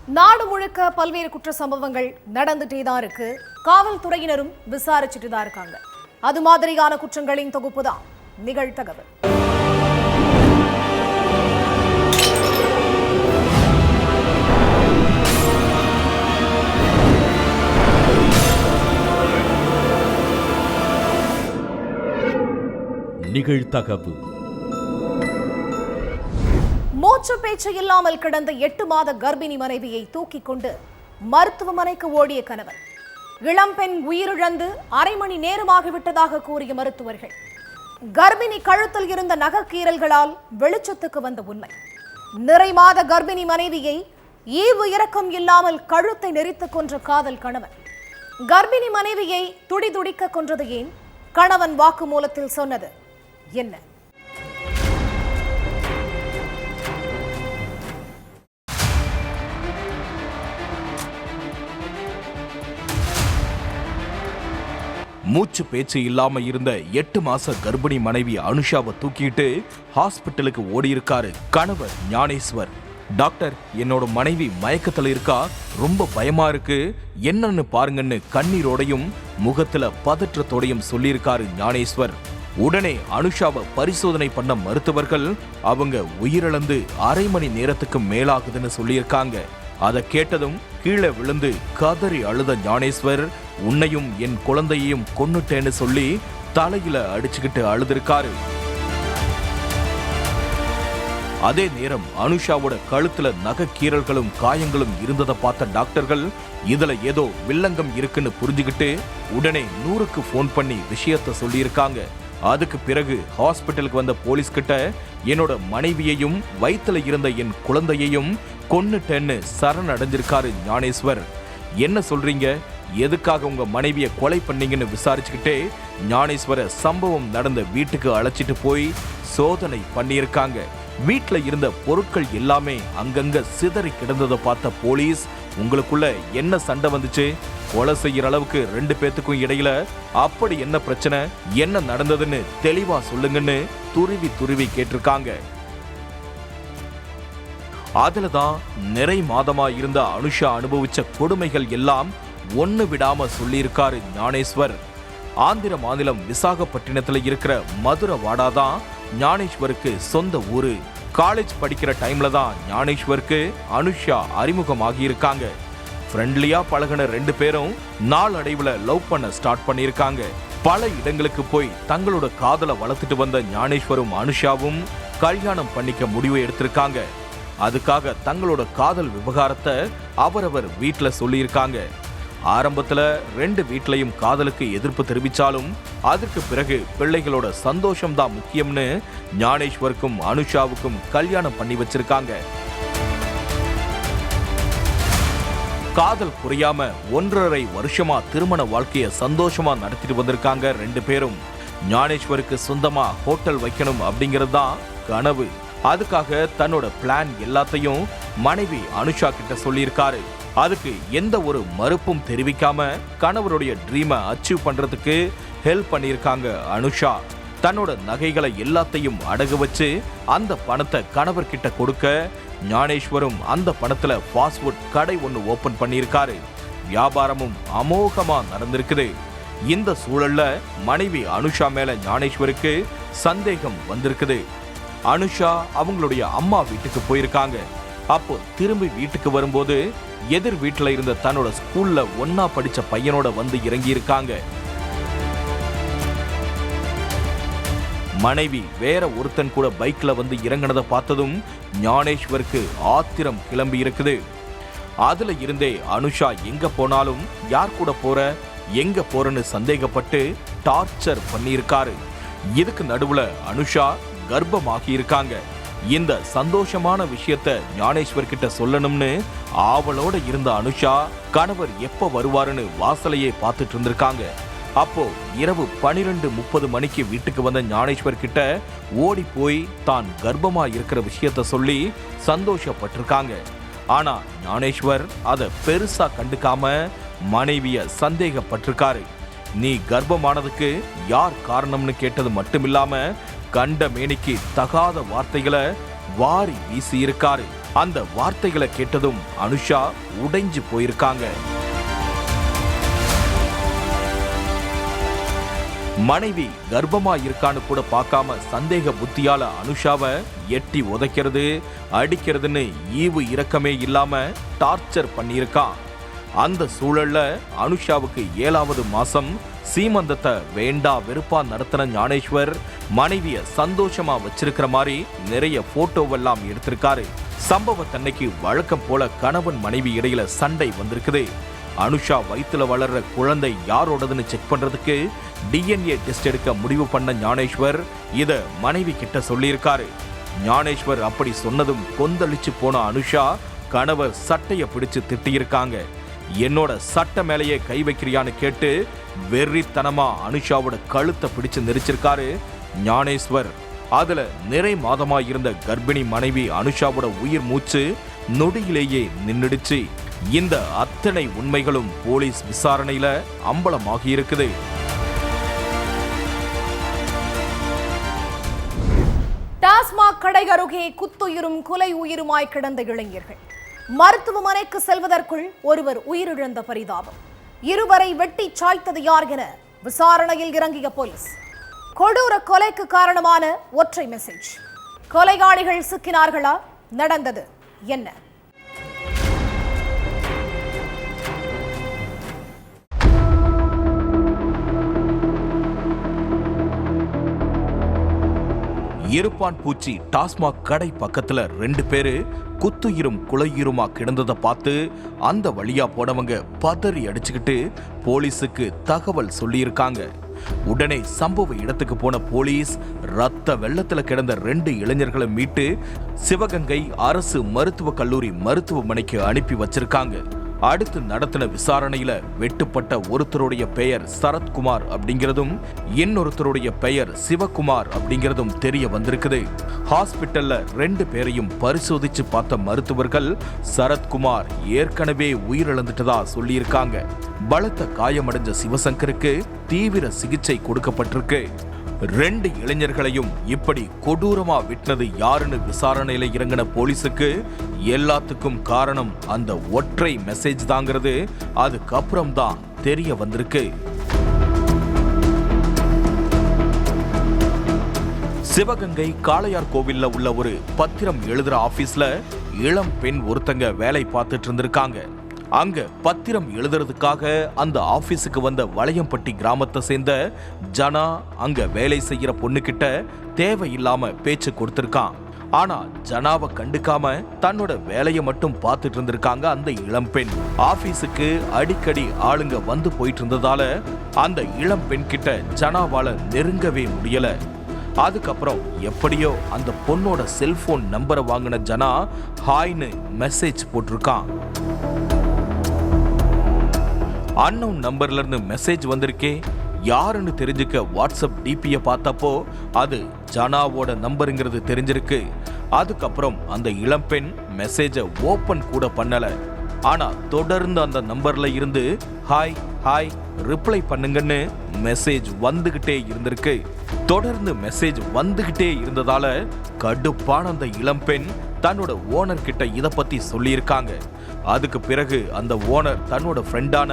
நாடு முழுக்க பல்வேறு குற்ற சம்பவங்கள் நடந்துட்டே தான் இருக்கு. காவல்துறையினரும் விசாரிச்சுட்டு தான் இருக்காங்க. அது மாதிரியான குற்றங்களின் தொகுப்பு தான் நிகழ்தகவல். நிகழ்தகவு. மூச்சு பேச்சு இல்லாமல் கிடந்த 8 மாத கர்ப்பிணி மனைவியை தூக்கிக் கொண்டு மருத்துவமனைக்கு ஓடிய கணவன். இளம்பெண் உயிரிழந்து அரை மணி நேரமாகிவிட்டதாக கூறிய மருத்துவர்கள். கர்ப்பிணி கழுத்தில் இருந்த நகக்கீறல்களால் வெளிச்சத்துக்கு வந்த உண்மை. நிறை மாத கர்ப்பிணி மனைவியை ஈவு இரக்கம் இல்லாமல் கழுத்தை நெரித்துக் கொன்ற காதல் கணவன். கர்ப்பிணி மனைவியை துடிதுடிக்க கொன்றது ஏன்? கணவன் வாக்குமூலத்தில் சொன்னது என்ன? மூச்சு பேச்சு இல்லாம இருந்த 8 மாச கர்ப்பிணி மனைவி அனுஷாவை தூக்கிட்டு ஹாஸ்பிட்டலுக்கு ஓடி இருக்காரு கணவர் ஞானேஸ்வர். டாக்டர், என்னோட மனைவி மயக்கத்துல இருக்கா, ரொம்ப பயமா இருக்கு, என்னன்னு பாருங்கன்னு கண்ணீரோடையும் முகத்துல பதற்றத்தோடையும் சொல்லியிருக்காரு ஞானேஸ்வர். உடனே அனுஷாவை பரிசோதனை பண்ண மருத்துவர்கள் அவங்க உயிரிழந்து அரை மணி நேரத்துக்கு மேலாகுதுன்னு சொல்லியிருக்காங்க. அதை கேட்டதும் கீழே விழுந்து கதறி அழுத ஞானேஸ்வர், உன்னையும் என் குழந்தையையும் கொன்னுட்டேன்னு சொல்லி தலையில அடிச்சுக்கிட்டு அழுதுருக்காரு. அதே நேரம் அனுஷாவோட கழுத்துல நகக்கீறல்களும் காயங்களும் இருந்ததை பார்த்த டாக்டர்கள் இதுல ஏதோ வில்லங்கம் இருக்குன்னு புரிஞ்சுக்கிட்டு உடனே 100க்கு போன் பண்ணி விஷயத்த சொல்லியிருக்காங்க. அதுக்கு பிறகு ஹாஸ்பிட்டலுக்கு வந்த போலீஸ் கிட்ட என்னோட மனைவியையும் வயித்துல இருந்த என் குழந்தையையும் கொன்னுட்டேன்னு சரணடைஞ்சிருக்காரு ஞானேஸ்வர். என்ன சொல்றீங்க, எதுக்காக உங்க மனைவியை கொலை பண்ணீங்கன்னு விசாரிச்சுக்கிட்டே ஞானேஸ்வர சம்பவம் நடந்த வீட்டுக்கு அழைச்சிட்டு போய் சோதனை பண்ணியிருக்காங்க. வீட்டுல இருந்த பொருட்கள் எல்லாமே அங்கங்க சிதறி கிடந்ததை பார்த்த போலீஸ், உங்களுக்குள்ள என்ன சண்டை வந்துச்சு, கொலை செய்யற அளவுக்கு 2 பேத்துக்கும் இடையில அப்படி என்ன பிரச்சனை, என்ன நடந்ததுன்னு தெளிவா சொல்லுங்கன்னு துருவி கேட்டிருக்காங்க. அதுலதான் நிறை மாதமா இருந்த அனுஷா அனுபவிச்ச கொடுமைகள் எல்லாம் ஒண்ணு விடாம சொல்லியிருக்காரு ஞானேஸ்வர். ஆந்திர மாநிலம் விசாகப்பட்டினத்துல இருக்கிற மதுரவாடா தான் ஞானேஸ்வருக்கு சொந்த ஊரு. காலேஜ் படிக்கிற டைம்ல தான் ஞானேஸ்வருக்கு அனுஷா அறிமுகமாகி இருக்காங்க. ஃப்ரெண்ட்லியா பழகின 2 பேரும் நாளடைவுல லவ் பண்ண ஸ்டார்ட் பண்ணியிருக்காங்க. பல இடங்களுக்கு போய் தங்களோட காதலை வளர்த்துட்டு வந்த ஞானேஸ்வரும் அனுஷாவும் கல்யாணம் பண்ணிக்க முடிவு எடுத்திருக்காங்க. அதுக்காக தங்களோட காதல் விவகாரத்தை அவரவர் வீட்டுல சொல்லியிருக்காங்க. ஆரம்பத்துல 2 வீட்லயும் காதலுக்கு எதிர்ப்பு தெரிவிச்சாலும் அதற்கு பிறகு பிள்ளைகளோட சந்தோஷம் தான் முக்கியம்னு ஞானேஸ்வருக்கும் அனுஷாவுக்கும் கல்யாணம் பண்ணி வச்சிருக்காங்க. காதல் புரியாம 1.5 வருஷமா திருமண வாழ்க்கைய சந்தோஷமா நடத்திட்டு வந்திருக்காங்க 2 பேரும். ஞானேஸ்வருக்கு சொந்தமா ஹோட்டல் வைக்கணும் அப்படிங்கிறது தான் கனவு. அதுக்காக தன்னோட பிளான் எல்லாத்தையும் மனைவி அனுஷா கிட்ட சொல்லியிருக்காரு. அதுக்கு எந்த ஒரு மறுப்பும் தெரிவிக்காம கணவருடைய ட்ரீமை அச்சீவ் பண்றதுக்கு ஹெல்ப் பண்ணியிருக்காங்க அனுஷா. தன்னோட நகைகளை எல்லாத்தையும் அடகு வச்சு அந்த பணத்தை கணவர்கிட்ட கொடுக்க ஞானேஸ்வரும் அந்த பணத்துல ஃபாஸ்ட் ஃபுட் கடை ஒன்று ஓபன் பண்ணியிருக்காரு. வியாபாரமும் அமோகமா நடந்திருக்குது. இந்த சூழல்ல மனைவி அனுஷா மேல ஞானேஸ்வருக்கு சந்தேகம் வந்திருக்குது. அனுஷா அவங்களுடைய அம்மா வீட்டுக்கு போயிருக்காங்க. அப்போ திரும்பி வீட்டுக்கு வரும்போது எதிர் வீட்டுல இருந்த தன்னோட ஸ்கூல்ல ஒன்னா படிச்ச பையனோட வந்து இறங்கி இருக்காங்க. மனைவி வேற ஒருத்தன் கூட பைக்ல வந்து இறங்கினதை பார்த்ததும் ஞானேஸ்வருக்கு ஆத்திரம் கிளம்பி இருக்குது. அதுல இருந்தே அனுஷா எங்க போனாலும் யார் கூட போற, எங்க போறன்னு சந்தேகப்பட்டு டார்ச்சர் பண்ணியிருக்காரு. இதுக்கு நடுவுல அனுஷா கர்ப்பமாகி இருக்காங்க. இந்த சந்தோஷமான விஷயத்த ஞானேஸ்வர் கிட்ட சொல்லணும்னு ஆவலோட இருந்த அனுஷா கணவர் எப்ப வருவாருன்னு வாசலையே பார்த்துட்டு இருந்திருக்காங்க. அப்போ இரவு 12:30 மணிக்கு வீட்டுக்கு வந்த ஞானேஸ்வர் கிட்ட ஓடி போய் தான் கர்ப்பமா இருக்கிற விஷயத்த சொல்லி சந்தோஷப்பட்டிருக்காங்க. ஆனா ஞானேஸ்வர் அதை பெருசா கண்டுக்காம மனைவிய சந்தேகப்பட்டிருக்காரு. நீ கர்ப்பமானதுக்கு யார் காரணம்னு கேட்டது மட்டுமில்லாம கண்ட மேனிக்கு தகாத வார்த்தைகளை வாரி வீசி இருக்காரு. அந்த வார்த்தைகளை கேட்டதும் அனுஷா உடைஞ்சு போயிருக்காங்க. மனைவி கர்ப்பமா இருக்கான்னு கூட பார்க்காம சந்தேக புத்தியால அனுஷாவை எட்டி உதைக்கிறது, அடிக்கிறதுன்னு ஈவு இரக்கமே இல்லாம டார்ச்சர் பண்ணியிருக்கான். அந்த சூழல்ல அனுஷாவுக்கு 7வது மாசம் சீமந்தத்தை வேண்டா வெறுப்பா நடத்தின ஞானேஸ்வர் மனைவிய சந்தோஷமா வச்சிருக்கிற மாதிரி நிறைய போட்டோவெல்லாம் எடுத்திருக்காரு. சம்பவத்தன்னைக்கு வழக்கம் போல கணவன் மனைவி இடையில சண்டை வந்திருக்குது. அனுஷா வயித்துல வளர்ற குழந்தை யாரோடதுன்னு செக் பண்றதுக்கு DNA டெஸ்ட் எடுக்க முடிவு பண்ண ஞானேஸ்வர் இத மனைவி கிட்ட சொல்லியிருக்காரு. ஞானேஸ்வர் அப்படி சொன்னதும் கொந்தளிச்சு போன அனுஷா கணவர் சட்டைய பிடிச்சு திட்டியிருக்காங்க. என்னோட சட்டை மேலேயே கை வைக்கிறியான்னு கேட்டு வெறித்தனமா அனுஷாவோட கழுத்தை பிடிச்சு நெரிச்சிருக்காரு ஞானேஸ்வர். அதுல நிறை மாதமா இருந்த கர்ப்பிணி மனைவி அனுஷாவோட உயிர் மூச்சு நொடியிலேயே நின்னுடுச்சு. இந்த அத்தனை உண்மைகளும் போலீஸ் விசாரணையில அம்பலமாகி இருக்குது. டாஸ்மாக் கடை அருகே குத்துயிரும் கொலை உயிருமாய் கிடந்த இளைஞர்கள் மருத்துவமனைக்கு செல்வதற்குள் ஒருவர் உயிரிழந்த பரிதாபம். இருவரை வெட்டி சாய்த்தது யார் என விசாரணையில் இறங்கிய போலீஸ். கொடூர கொலைக்கு காரணமான ஒற்றை மெசேஜ். கொலையாளிகள் சிக்கினார்களா? நடந்தது என்ன? இருப்பான் பூச்சி டாஸ்மாக் கடை பக்கத்துல 2 பேரு குத்துயிரும் குலையுருமா கிடந்ததை பார்த்து அந்த வழியா போனவங்க பதறி அடிச்சுக்கிட்டு போலீஸுக்கு தகவல் சொல்லியிருக்காங்க. உடனே சம்பவ இடத்துக்கு போன போலீஸ் ரத்த வெள்ளத்துல கிடந்த 2 இளைஞர்களை மீட்டு சிவகங்கை அரசு மருத்துவக் கல்லூரி மருத்துவமனைக்கு அனுப்பி வச்சிருக்காங்க. அடுத்து நடத்தின விசாரணையில வெட்டுப்பட்ட ஒருத்தருடைய பெயர் சரத்குமார் அப்படிங்கிறதும் இன்னொருத்தருடைய பெயர் சிவகுமார் அப்படிங்கிறதும் தெரிய வந்திருக்குது. ஹாஸ்பிட்டல்ல 2 பேரையும் பரிசோதிச்சு பார்த்த மருத்துவர்கள் சரத்குமார் ஏற்கனவே உயிரிழந்துட்டதா சொல்லியிருக்காங்க. பலத்த காயமடைஞ்ச சிவசங்கருக்கு தீவிர சிகிச்சை கொடுக்கப்பட்டிருக்கு. 2 இளைஞர்களையும் இப்படி கொடூரமா விட்டது யாருன்னு விசாரணையில இறங்கின போலீஸுக்கு எல்லாத்துக்கும் காரணம் அந்த ஒற்றை மெசேஜ் தாங்கிறது அதுக்கப்புறம் தான் தெரிய வந்திருக்கு. சிவகங்கை காளையார் கோவில்ல உள்ள ஒரு பத்திரம் எழுதுற ஆபீஸ்ல இளம் பெண் ஒருத்தங்க வேலை பார்த்துட்டு இருந்திருக்காங்க. அங்க பத்திரம் எழுதுறதுக்காக அந்த ஆபீஸுக்கு வந்த வளையம்பட்டி கிராமத்தை சேர்ந்த ஜனா அங்க வேலை செய்யற பொண்ணுகிட்ட தேவையில்லாம பேச்சு கொடுத்திருக்கான். ஆனா ஜனாவை கண்டுக்காம தன்னோட வேலையை மட்டும் பார்த்துட்டு இருந்திருக்காங்க அந்த இளம்பெண். ஆபீஸுக்கு அடிக்கடி ஆளுங்க வந்து போயிட்டு இருந்ததால அந்த இளம்பெண் கிட்ட ஜனாவால நெருங்கவே முடியல. அதுக்கப்புறம் எப்படியோ அந்த பொண்ணோட செல்போன் நம்பரை வாங்கின ஜனா ஹாய்னு மெசேஜ் போட்டிருக்கான். அன்னோன் நம்பர்ல இருந்து மெசேஜ் வந்திருக்கே, யாருன்னு தெரிஞ்சுக்க வாட்ஸ்அப் டிபியை பார்த்தப்போ அது ஜனாவோட நம்பருங்கிறது தெரிஞ்சிருக்கு. அதுக்கப்புறம் அந்த இளம்பெண் மெசேஜை ஓபன் கூட பண்ணல. ஆனா தொடர்ந்து அந்த நம்பர்ல இருந்து ஹாய் ஹாய் ரிப்ளை பண்ணுங்கன்னு மெசேஜ் வந்துகிட்டே இருந்திருக்கு. தொடர்ந்து மெசேஜ் வந்துகிட்டே இருந்ததால கடுப்பான அந்த இளம்பெண் தன்னோட ஓனர் கிட்ட இத பத்தி சொல்லியிருக்காங்க. அதுக்கு பிறகு அந்த ஓனர் தன்னோட ஃப்ரெண்டான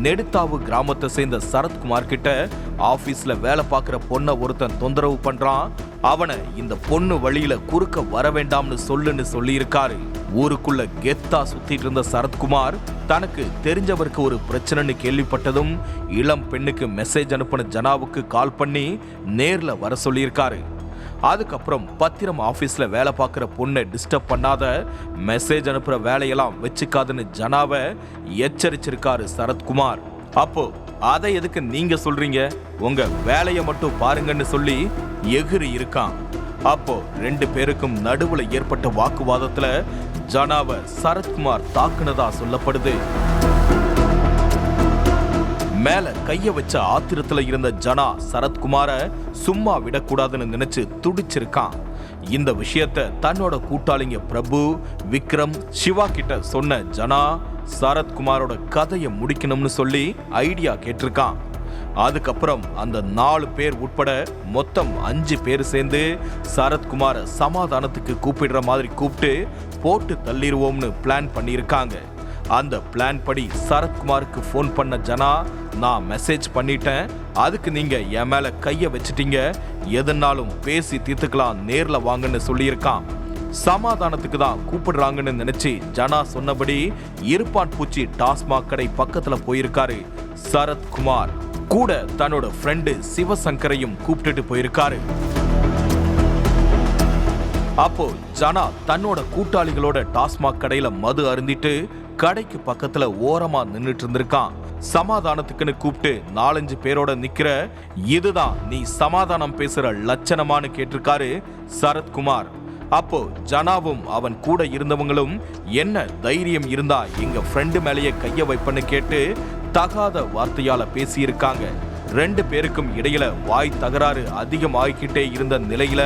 நெடுத்தாவு கிராமத்தை சேர்ந்த சரத்குமார் கிட்ட ஆபீஸ்ல வேலை பார்க்கிற பொண்ணை ஒருத்தன் தொந்தரவு பண்றான், அவனை இந்த பொண்ணு வழியில குறுக்க வர வேண்டாம்னு சொல்லுன்னு சொல்லியிருக்காரு. ஊருக்குள்ள கெத்தா சுத்திட்டு இருந்த சரத்குமார் தனக்கு தெரிஞ்சவருக்கு ஒரு பிரச்சனைன்னு கேள்விப்பட்டதும் இளம் பெண்ணுக்கு மெசேஜ் அனுப்பின ஜனாவுக்கு கால் பண்ணி நேர்ல வர சொல்லியிருக்காரு. அதுக்கப்புறம் பத்திரம் ஆபீஸ்ல வேலை பார்க்கிற பொண்ணை டிஸ்டர்ப் பண்ணாத, மெசேஜ் அனுப்புற வேலையெல்லாம் வச்சுக்காதுன்னு ஜனாவை எச்சரிச்சிருக்காரு சரத்குமார். அப்போ அதை எதுக்கு நீங்க சொல்றீங்க, உங்க வேலையை மட்டும் பாருங்கன்னு சொல்லி எகிரி இருக்கான். அப்போ 2 பேருக்கும் நடுவுல ஏற்பட்ட வாக்குவாதத்துல ஜனாவை சரத்குமார் தாக்குனதா சொல்லப்படுது. மேல கைய வச்ச ஆத்திரத்துல இருந்த ஜனா சரத்குமார சும்மா விடக்கூடாதுன்னு நினைச்சு துடிச்சிருக்கான். இந்த விஷயத்த தன்னோட கூட்டாளிங்க பிரபு, விக்ரம், சிவா கிட்ட சொன்ன ஜனா சரத்குமாரோட கதையை முடிக்கணும்னு சொல்லி ஐடியா கேட்டிருக்கான். அதுக்கப்புறம் அந்த 4 பேர் உட்பட மொத்தம் 5 பேர் சேர்ந்து சரத்குமாரை சமாதானத்துக்கு கூப்பிடுற மாதிரி கூப்பிட்டு போட்டு தள்ளிடுவோம்னு பிளான் பண்ணியிருக்காங்க. அந்த பிளான் படி சரத்குமாருக்கு ஃபோன் பண்ண ஜனா, நான் மெசேஜ் பண்ணிட்டேன், அதுக்கு நீங்க என் மேல கைய வச்சிட்டீங்க, எதுனாலும் பேசி தீர்த்துக்கலாம், நேர்ல வாங்கன்னு சொல்லியிருக்கான். சமாதானத்துக்கு தான் கூப்பிடுறாங்கன்னு நினைச்சு ஜனா சொன்னபடி இருப்பான் பூச்சி டாஸ்மாக் கடை பக்கத்துல போயிருக்காரு சரத்குமார். கூட தன்னோட ஃப்ரெண்டு சிவசங்கரையும் கூப்பிட்டுட்டு போயிருக்காரு. அப்போ ஜனா தன்னோட கூட்டாளிகளோட டாஸ்மாக் கடையில மது அருந்திட்டு கடைக்கு பக்கத்துல ஓரமா நின்னுட்டு இருந்திருக்கான். சமாதானத்துக்குன்னு கூப்பிட்டு 4-5 பேரோட நிக்கிற, இதுதான் நீ சமாதானம் பேசுற லட்சணமானு கேட்டிருக்காரு சரத்குமார். அப்போ ஜனாவும் அவன் கூட இருந்தவங்களும் என்ன தைரியம் இருந்தா எங்க ஃப்ரெண்டு மேலேயே கைய வைப்பன்னு கேட்டு தகாத வார்த்தையால பேசியிருக்காங்க. 2 பேருக்கும் இடையில வாய் தகராறு அதிகம் ஆகிக்கிட்டே இருந்த நிலையில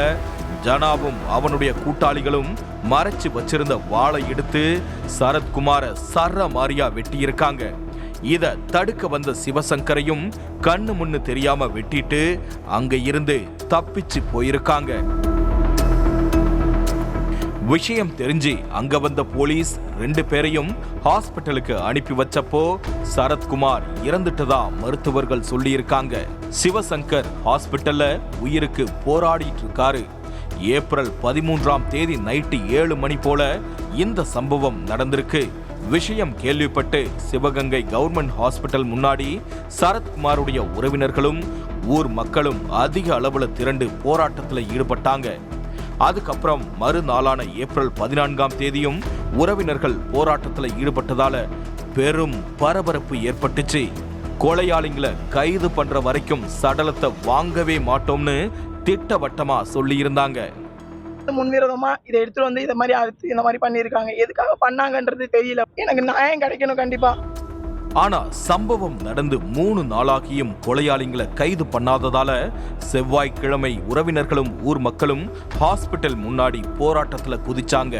ஜனாவும் அவனுடைய கூட்டாளிகளும் மறைச்சு வச்சிருந்த வாளை எடுத்து சரத்குமார சர்ற மாரியா வெட்டியிருக்காங்க. இத தடுக்க வந்த சிவசங்கரையும் கண்ணு முன்னு தெரியாம வெட்டிட்டு அங்க இருந்து தப்பிச்சு போயிருக்காங்க. விஷயம் தெரிஞ்சு அங்க வந்த போலீஸ் 2 பேரையும் ஹாஸ்பிட்டலுக்கு அனுப்பி வச்சப்போ சரத்குமார் இறந்துட்டதா மருத்துவர்கள் சொல்லியிருக்காங்க. சிவசங்கர் ஹாஸ்பிட்டல்ல உயிருக்கு போராடிட்டு இருக்காரு. ஏப்ரல் 13ஆம் தேதி நைட்டு 7 மணி போல இந்த சம்பவம் நடந்திருக்கு. விஷயம் கேள்விப்பட்டு சிவகங்கை கவர்மெண்ட் ஹாஸ்பிட்டல் முன்னாடி சரத்குமாருடைய உறவினர்களும் ஊர் மக்களும் அதிக அளவுல திரண்டு போராட்டத்துல ஈடுபட்டாங்க. அதுக்கப்புறம் மறுநாளான ஏப்ரல் 14ஆம் தேதியும் உறவினர்கள் போராட்டத்தில் ஈடுபட்டதால பெரும் பரபரப்பு ஏற்பட்டுச்சு. கொலையாளிங்களை கைது பண்ற வரைக்கும் சடலத்தை வாங்கவே மாட்டோம்னு திட்டவட்டமா சொல்லி இருந்தாங்க. முன்விரோதமா இதை எடுத்துட்டு வந்து இதை மாதிரி அறுத்து இந்த மாதிரி பண்ணியிருக்காங்க. எதுக்காக பண்ணாங்கன்றது தெரியல. எனக்கு நியாயம் கிடைக்கணும் கண்டிப்பா. ஆனா சம்பவம் நடந்து 3 நாளாகியும் கொலையாளிகளை கைது பண்ணாததால செவ்வாய்க்கிழமை உறவினர்களும் ஊர் மக்களும் ஹாஸ்பிட்டல் முன்னாடி போராட்டத்துல குதிச்சாங்க.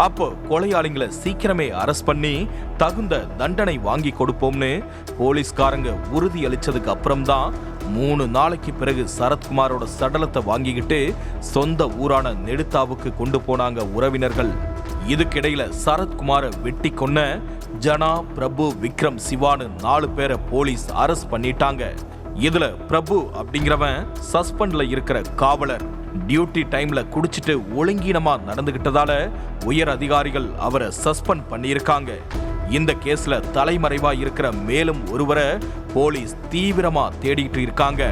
அப்போ கொலையாளிகளை சீக்கிரமே அரெஸ்ட் பண்ணி தகுந்த தண்டனை வாங்கி கொடுப்போம்னு போலீஸ்காரங்க உறுதி அளிச்சதுக்கு அப்புறம்தான் 3 நாளைக்கு பிறகு சரத்குமாரோட சடலத்தை வாங்கிக்கிட்டு சொந்த ஊரான நெடுத்தாவுக்கு கொண்டு போனாங்க உறவினர்கள். இதுக்கிடையில சரத்குமாரை வெட்டி கொன்ன ஜனா, பிரபு, விக்ரம், சிவான்னு 4 பேரை போலீஸ் அரெஸ்ட் பண்ணிட்டாங்க. இதுல பிரபு அப்படிங்கிறவன் சஸ்பெண்ட்ல இருக்கிற காவலர். டியூட்டி டைம்ல குடிச்சிட்டு ஒழுங்கீனமா நடந்துகிட்டதால உயர் அதிகாரிகள் அவரை சஸ்பெண்ட் பண்ணியிருக்காங்க. இந்த கேஸ்ல தலைமறைவா இருக்கிற மேலும் ஒருவரை போலீஸ் தீவிரமா தேடிட்டு இருக்காங்க.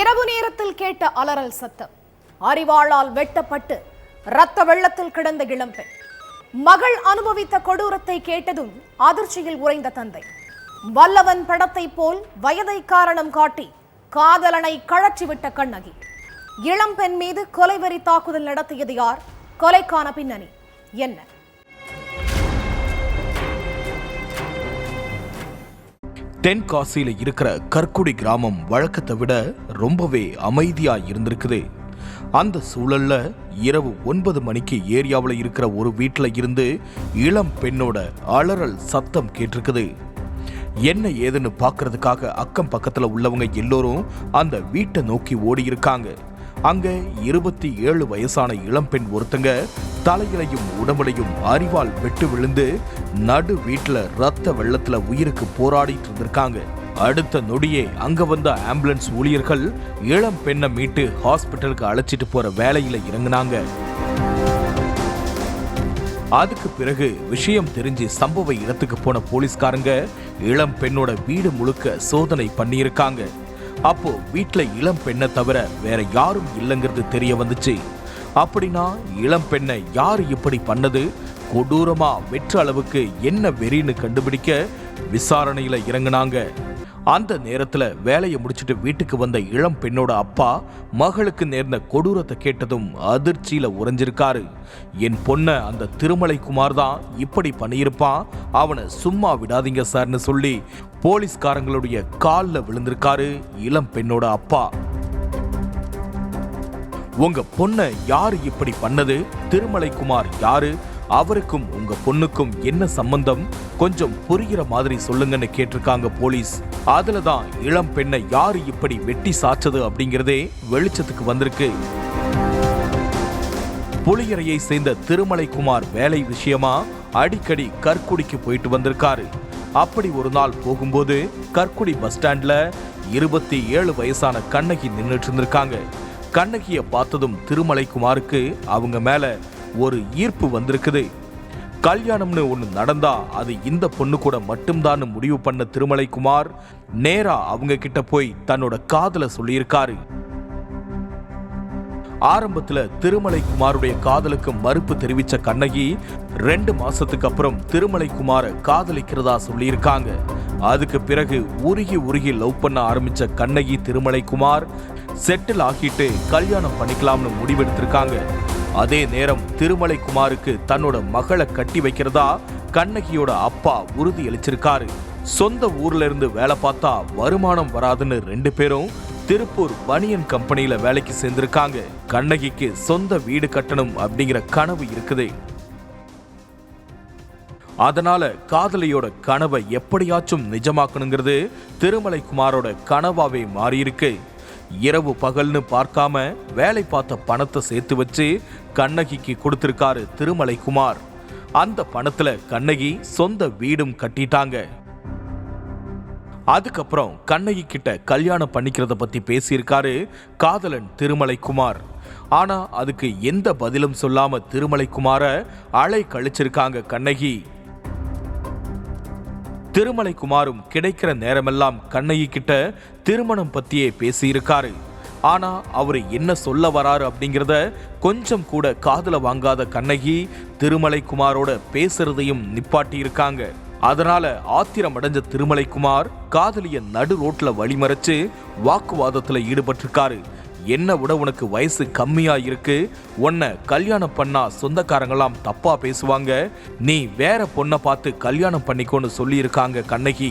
இரவு நேரத்தில் கேட்ட அலறல் சத்தம், அரிவாளால் வெட்டப்பட்டு இரத்த வெள்ளத்தில் கிடந்த இளம்பெண், மகள் அனுபவித்த கொடூரத்தை கேட்டதும் அதிர்ச்சியில் உறைந்த தந்தை, வல்லவன் படத்தை போல் வயதை காரணம் காட்டி காதலனை கழற்றிவிட்ட கண்ணகி, இளம்பெண் மீது கொலைவெறி தாக்குதல் நடத்தியது யார்? கொலைக்கான பின்னணி என்ன? தென்காசியில இருக்கிற கற்குடி கிராமம் வழக்கத்தை விட ரொம்பவே அமைதியா இருந்திருக்குது. அந்த சூழல்ல இரவு 9 மணிக்கு ஏரியாவில் இருக்கிற ஒரு வீட்டில் இருந்து இளம் பெண்ணோட அலறல் சத்தம் கேட்டிருக்குது. என்ன ஏதுன்னு பார்க்கறதுக்காக அக்கம் பக்கத்துல உள்ளவங்க எல்லோரும் அந்த வீட்டை நோக்கி ஓடி இருக்காங்க. அங்க 27 வயசான இளம்பெண் ஒருத்தங்க தலையிலையும் உடம்புலையும் அரிவாள் வெட்டு விழுந்து நடு வீட்டுல ரத்த வெள்ளத்துல உயிருக்கு போராடிட்டு இருந்திருக்காங்க. அடுத்த நொடியே அங்க வந்த ஆம்புலன்ஸ் ஊழியர்கள் இளம் பெண்ணை மீட்டு ஹாஸ்பிட்டலுக்கு அழைச்சிட்டு போற வேலையில இறங்கினாங்க. அதுக்கு பிறகு விஷயம் தெரிஞ்சு சம்பவ இடத்துக்கு போன போலீஸ்காரங்க இளம் பெண்ணோட வீடு முழுக்க சோதனை பண்ணியிருக்காங்க. அப்போ வீட்டுல இளம் பெண்ணை தவிர வேற யாரும் இல்லைங்கிறது தெரிய வந்துச்சு. அப்படின்னா இளம் பெண்ணை யாரு இப்படி பண்ணது, கொடூரமா வெற்ற அளவுக்கு என்ன வெறின்னு கண்டுபிடிக்க விசாரணையில இறங்கினாங்க. அந்த நேரத்துல வேலையை முடிச்சுட்டு வீட்டுக்கு வந்த இளம் பெண்ணோட அப்பா மகளுக்கு நேர்ந்த கொடூரத்தை கேட்டதும் அதிர்ச்சியில உறைஞ்சிருக்காரு. என் பொண்ண அந்த திருமலைக்குமார் தான் இப்படி பண்ணியிருப்பான், அவனை சும்மா விடாதீங்க சார்னு சொல்லி போலீஸ்காரங்களுடைய காலில் விழுந்திருக்காரு இளம் பெண்ணோட அப்பா. உங்க பொண்ண யாரு இப்படி பண்ணது, திருமலைக்குமார் யாரு, அவருக்கும் உங்க பொண்ணுக்கும் என்ன சம்பந்தம், கொஞ்சம் புரிகிற மாதிரி சொல்லுங்கன்னு கேட்டிருக்காங்க போலீஸ். அதுலதான் இளம் பெண்ணை யாரு இப்படி வெட்டி சாச்சது அப்படிங்கிறதே வெளிச்சத்துக்கு வந்திருக்கு. புளியரையை சேர்ந்த திருமலைக்குமார் வேலை விஷயமா அடிக்கடி கற்குடிக்கு போயிட்டு வந்திருக்காரு. அப்படி ஒரு நாள் போகும்போது கற்குடி பஸ் ஸ்டாண்ட்ல 27 வயசான கண்ணகி நின்றுட்டு இருந்திருக்காங்க. கண்ணகியை பார்த்ததும் திருமலைக்குமாருக்கு அவங்க மேல ஒரு ஈர்ப்பு வந்திருக்குது. கல்யாணம்னு ஒண்ணு நடந்தா அது இந்த பொண்ணு கூட மட்டும்தான் முடிவு பண்ண திருமலைக்குமார் நேரா அவங்க கிட்ட போய் தன்னோட காதலை சொல்லியிருக்காரு. ஆரம்பத்துல திருமலைக்குமாருடைய காதலுக்கு மறுப்பு தெரிவிச்ச கண்ணகி 2 மாசத்துக்கு அப்புறம் திருமலைக்குமார காதலிக்கிறதா சொல்லியிருக்காங்க. அதுக்கு பிறகு உருகி லவ் பண்ண ஆரம்பிச்ச கண்ணகி திருமலைக்குமார் செட்டில் ஆக்கிட்டு கல்யாணம் பண்ணிக்கலாம்னு முடிவெடுத்திருக்காங்க. அதே நேரம் திருமலைக்குமாருக்கு தன்னோட மகளை கட்டி வைக்கிறதா கண்ணகியோட அப்பா உறுதி அளிச்சிருக்காரு. சொந்த ஊர்ல இருந்து வேலை பார்த்தா வருமானம் வராதுன்னு 2 பேரும் திருப்பூர் பனியன் கம்பெனியில வேலைக்கு சேர்ந்திருக்காங்க. கண்ணகிக்கு சொந்த வீடு கட்டணும் அப்படிங்கிற கனவு இருக்குது. அதனால காதலியோட கனவை எப்படியாச்சும் நிஜமாக்கணுங்கிறது திருமலைக்குமாரோட கனவாவே மாறியிருக்கு. இரவு பகல்னு பார்க்காம வேலை பார்த்த பணத்தை சேர்த்து வச்சு கண்ணகிக்கு கொடுத்திருக்காரு திருமலைக்குமார். அந்த பணத்துல கண்ணகி சொந்த வீடும் கட்டிட்டாங்க. அதுக்கப்புறம் கண்ணகி கிட்ட கல்யாணம் பண்ணிக்கிறத பத்தி பேசியிருக்காரு காதலன் திருமலைக்குமார். ஆனா அதுக்கு எந்த பதிலும் சொல்லாம திருமலைக்குமார அலை கழிச்சிருக்காங்க கண்ணகி. திருமலைக்குமாரும் கிடைக்கிற நேரமெல்லாம் கண்ணகி கிட்ட திருமணம் பத்தியே பேசியிருக்காரு. ஆனா அவரு என்ன சொல்ல வராரு அப்படிங்கிறத கொஞ்சம் கூட காதுல வாங்காத கண்ணகி திருமலைக்குமாரோட பேசுறதையும் நிப்பாட்டி இருக்காங்க. அதனால ஆத்திரம் அடைஞ்ச திருமலைக்குமார் காதலிய நடு ரோட்ல வழிமறைச்சு வாக்குவாதத்துல ஈடுபட்டிருக்காரு. என்ன விட உனக்கு வயசு கம்மியா இருக்கு, உன்னை கல்யாணம் பண்ணா சொந்தக்காரங்களாம் தப்பா பேசுவாங்க, நீ வேற பொண்ணை பார்த்து கல்யாணம் பண்ணிக்கோன்னு சொல்லியிருக்காங்க கண்ணகி.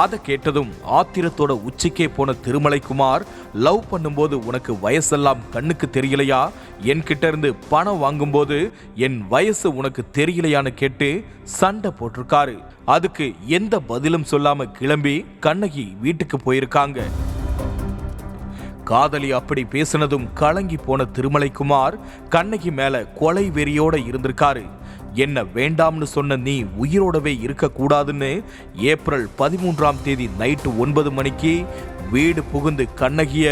அதை கேட்டதும் ஆத்திரத்தோட உச்சிக்கே போன திருமலைக்குமார், லவ் பண்ணும்போது உனக்கு வயசெல்லாம் கண்ணுக்கு தெரியலையா, என்கிட்ட இருந்து பணம் வாங்கும்போது என் வயசு உனக்கு தெரியலையான்னு கேட்டு சண்டை போட்டிருக்காரு. அதுக்கு எந்த பதிலும் சொல்லாம கிளம்பி கண்ணகி வீட்டுக்கு போயிருக்காங்க. காதலி அப்படி பேசினதும் கலங்கி போன திருமலைக்குமார் கண்ணகி மேல கொலை வெறியோட இருந்திருக்காரு. என்ன வேண்டாம்னு சொன்ன நீ உயிரோடவே இருக்க கூடாதுன்னு ஏப்ரல் 13ஆம் தேதி நைட்டு 9 மணிக்கு வீடு புகுந்து கண்ணகிய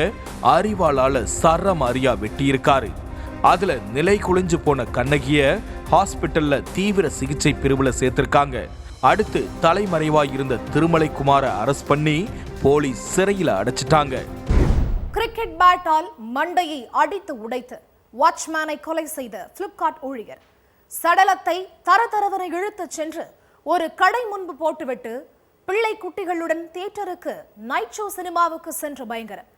அறிவாளால சரமாரியா வெட்டியிருக்காரு. அதுல நிலை குலைஞ்சு போன கண்ணகிய ஹாஸ்பிட்டல்ல தீவிர சிகிச்சை பிரிவுல சேர்த்திருக்காங்க. அடுத்து தலைமறைவாய் இருந்த திருமலைக்குமாரை அரெஸ்ட் பண்ணி போலீஸ் சிறையில அடைச்சிட்டாங்க. கிரிக்கெட் பேட்டால் மண்டையை அடித்து உடைத்து வாட்ச்மேனை கொலை செய்த பிளிப்கார்ட் ஊழியர் சடலத்தை தரதரவென இழுத்துச் சென்று ஒரு கடை முன்பு போட்டுவிட்டு பிள்ளை குட்டிகளுடன் தியேட்டருக்கு நைட் ஷோ சினிமாவுக்கு சென்ற பயங்கரம்.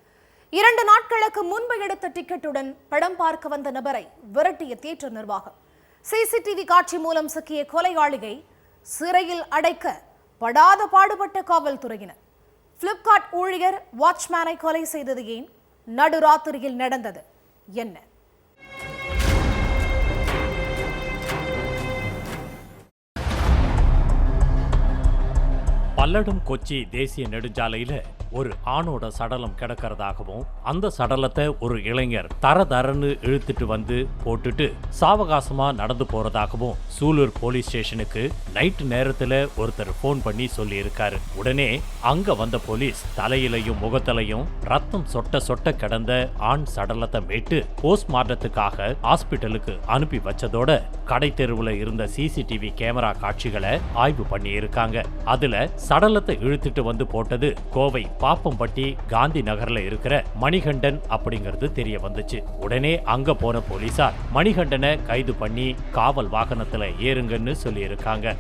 2 நாட்களுக்கு முன்பு எடுத்த டிக்கெட்டுடன் படம் பார்க்க வந்த நபரை விரட்டிய தியேட்டர் நிர்வாகம். சிசிடிவி காட்சி மூலம் சிக்கிய கொலையாளியை சிறையில் அடைக்க படாத பாடுபட்ட காவல்துறையினர். பிளிப்கார்ட் ஊழியர் வாட்ச்மேனை கொலை செய்தது ஏன்? நடுராத்திரியில் நடந்தது என்ன? பல்லடம் கொச்சி தேசிய நெடுஞ்சாலையில ஒரு ஆணோட சடலம் கிடக்கிறதாகவும் அந்த சடலத்தை ஒரு இளைஞர் தரதரன்னு இழுத்துட்டு வந்து போட்டுட்டு சாவகாசமா நடந்து போறதாகவும் சூலூர் போலீஸ் ஸ்டேஷனுக்கு நைட்டு நேரத்துல ஒருத்தர் போன் பண்ணி சொல்லி இருக்காரு. உடனே அங்க வந்த போலீஸ் தலையிலையும் முகத்திலையும் ரத்தம் சொட்ட சொட்ட கிடந்த ஆண் சடலத்தை மீட்டு போஸ்ட்மார்ட்டத்துக்காக ஹாஸ்பிட்டலுக்கு அனுப்பி வச்சதோட கடை தெருவுல இருந்த சிசிடிவி கேமரா காட்சிகளை ஆய்வு பண்ணி இருக்காங்க. அதுல சடலத்தை இழுத்துட்டு வந்து போட்டது கோவை பாப்பம்பட்டி காந்தி நகர்ல இருக்கிற மணிகண்டன் அப்படிங்கிறது தெரிய வந்துச்சு. உடனே அங்க போன போலீசார் மணிகண்டனை கைது பண்ணி காவல் வாகனத்துல ஏறுங்கன்னு சொல்லி இருக்காங்க.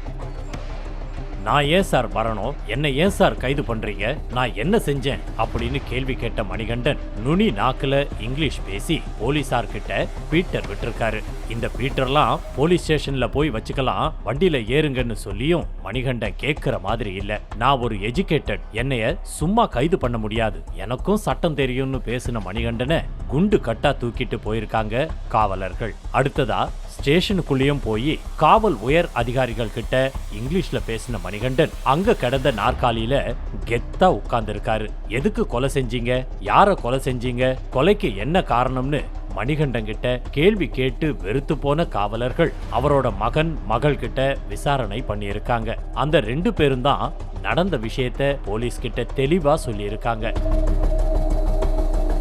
நான் ஏன் சார் வரணும், என்ன ஏன் சார் கைது பண்றீங்க, நான் என்ன செஞ்சேன் அப்படின்னு கேள்வி கேட்ட மணிகண்டன் நுனி நாக்குல இங்கிலீஷ் பேசி போலீசார் கிட்ட பீட்டர் விட்டுருக்காரு. இந்த பீட்டர்லாம் போலீஸ் ஸ்டேஷன்ல போய் வச்சுக்கலாம், வண்டியில ஏறுங்கன்னு சொல்லியும் மணிகண்டன் கேட்கிற மாதிரி இல்ல. நான் ஒரு எஜுகேட்டட், என்னைய சும்மா கைது பண்ண முடியாது, எனக்கும் சட்டம் தெரியும்னு பேசின மணிகண்டனை குண்டு கட்டா தூக்கிட்டு போயிருக்காங்க காவலர்கள். அடுத்ததா ஸ்டேஷனுக்குள்ளேயும் போய் காவல் உயர் அதிகாரிகள் கிட்ட இங்கிலீஷ்ல பேசின மணிகண்டன் அங்க கிடந்த நாற்காலியில கெத்தா உட்கார்ந்து இருக்காரு. எதுக்கு கொலை செஞ்சீங்க, யார கொலை செஞ்சீங்க, கொலைக்கு என்ன காரணம்னு மணிகண்டன் கிட்ட கேள்வி கேட்டு வெறுத்து போன காவலர்கள் அவரோட மகள் கிட்ட விசாரணை பண்ணியிருக்காங்க. அந்த 2 பேரும் தான் நடந்த விஷயத்த போலீஸ் கிட்ட தெளிவா சொல்லியிருக்காங்க.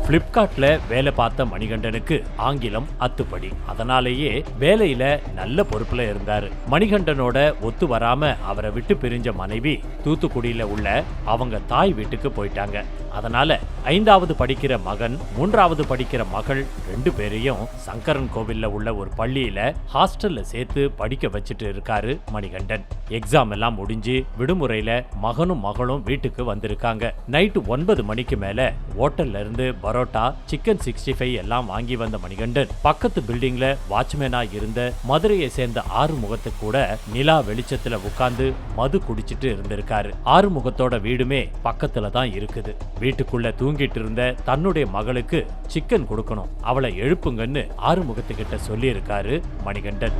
பிளிப்கார்ட்ல வேலை பார்த்த மணிகண்டனுக்கு ஆங்கிலம் அத்துப்படி. அதனாலேயே வேலையில நல்ல பொறுப்புல இருந்தாரு. மணிகண்டனோட ஒத்து வராம அவரை விட்டு பிரிஞ்ச மனைவி தூத்துக்குடியில உள்ள அவங்க தாய் வீட்டுக்கு போயிட்டாங்க. அதனால 5வது படிக்கிற மகன், 3வது படிக்கிற மகள் 2 பேரையும் சங்கரன் கோவில்ல உள்ள ஒரு பள்ளியில ஹாஸ்டல்ல சேர்த்து படிக்க வச்சுட்டு இருக்காரு மணிகண்டன். எக்ஸாம் எல்லாம் முடிஞ்சு விடுமுறையில மகனும் மகளும் வீட்டுக்கு வந்திருக்காங்க. நைட்டு 9 மணிக்கு மேல ஹோட்டல்ல இருந்து பரோட்டா, சிக்கன் 65 எல்லாம் வாங்கி வந்த மணிகண்டன் பக்கத்து பில்டிங்ல வாட்ச்மேனா இருந்த மதுரையை சேர்ந்த ஆறுமுகத்துக்கு கூட நிலா வெளிச்சத்துல உட்கார்ந்து மது குடிச்சிட்டு இருந்திருக்காரு. ஆறுமுகத்தோட வீடுமே பக்கத்துல தான் இருக்குது. வீட்டுக்குள்ள தூங்கிட்டு இருந்த தன்னுடைய மகளுக்கு சிக்கன் கொடுக்கணும், அவளை எழுப்புங்கன்னு ஆறுமுகத்துக்கிட்ட சொல்லி இருக்காரு மணிகண்டன்.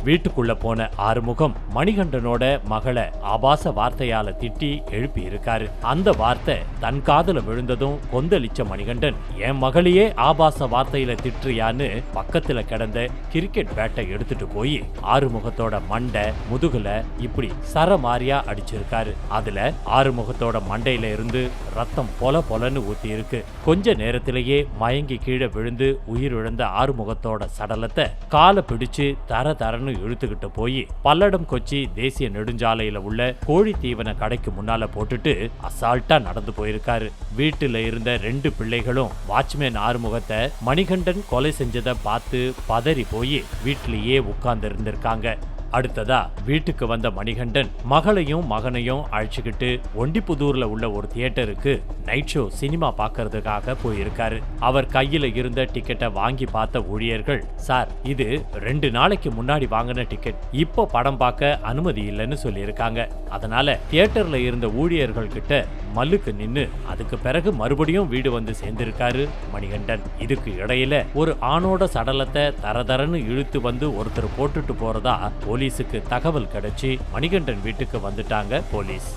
வீட்டுக்குள்ள போன ஆறுமுகம் மணிகண்டனோட மகளை ஆபாச வார்த்தையால திட்டி எழுப்பி இருக்காரு. அந்த வார்த்தை தன் காதுல விழுந்ததும் கொந்தளிச்ச மணிகண்டன், என் மகளையே ஆபாச வார்த்தையில திட்டுறியான்னு பக்கத்துல கிடந்த கிரிக்கெட் பேட்டை எடுத்துட்டு போய் ஆறுமுகத்தோட மண்டை, முதுகுல இப்படி சரமாரியா அடிச்சிருக்காரு. அதுல ஆறுமுகத்தோட மண்டையில இருந்து ரத்தம் பொல பொலன்னு ஊத்தி இருக்கு. கொஞ்ச நேரத்திலேயே மயங்கி கீழே விழுந்து உயிரிழந்த ஆறுமுகத்தோட சடலத்தை காலை பிடிச்சு தரன்னு இழுத்துக்கிட்டு போய் பல்லடம் கொச்சி தேசிய நெடுஞ்சாலையில உள்ள கோழி தீவன கடைக்கு முன்னால போட்டுட்டு அசால்ட்டா நடந்து போயிருக்காரு. வீட்டுல இருந்த 2 பிள்ளைகளும் வாட்ச்மேன் ஆறுமுகத்தை மணிகண்டன் கொலை செஞ்சதை பார்த்து பதறி போய் வீட்டிலேயே உட்கார்ந்து இருந்திருக்காங்க. அடுத்ததா வீட்டுக்கு வந்த மணிகண்டன் மகளையும் மகனையும் அழைச்சுக்கிட்டு ஒண்டிப்புதூர்ல உள்ள ஒரு தியேட்டருக்கு நைட் ஷோ சினிமா பார்க்கறதுக்காக போயிருக்காரு. அவர் கையில இருந்த டிக்கெட்டை வாங்கி பார்த்த ஊழியர்கள், சார் இது 2 நாளைக்கு முன்னாடி வாங்கின டிக்கெட், இப்போ படம் பார்க்க அனுமதி இல்லைன்னு சொல்லியிருக்காங்க. அதனால தியேட்டர்ல இருந்த ஊழியர்கள் கிட்ட மல்லுக்கு நின்னு அதுக்கு பிறகு மறுபடியும் வீடு வந்து சேர்ந்திருக்காரு மணிகண்டன். இதுக்கு இடையில ஒரு ஆணோட சடலத்தை தரன்னு இழுத்து வந்து ஒருத்தர் போட்டுட்டு போறதா போலீஸுக்கு தகவல் கிடைச்சி மணிகண்டன் வீட்டுக்கு வந்துட்டாங்க போலீஸ்.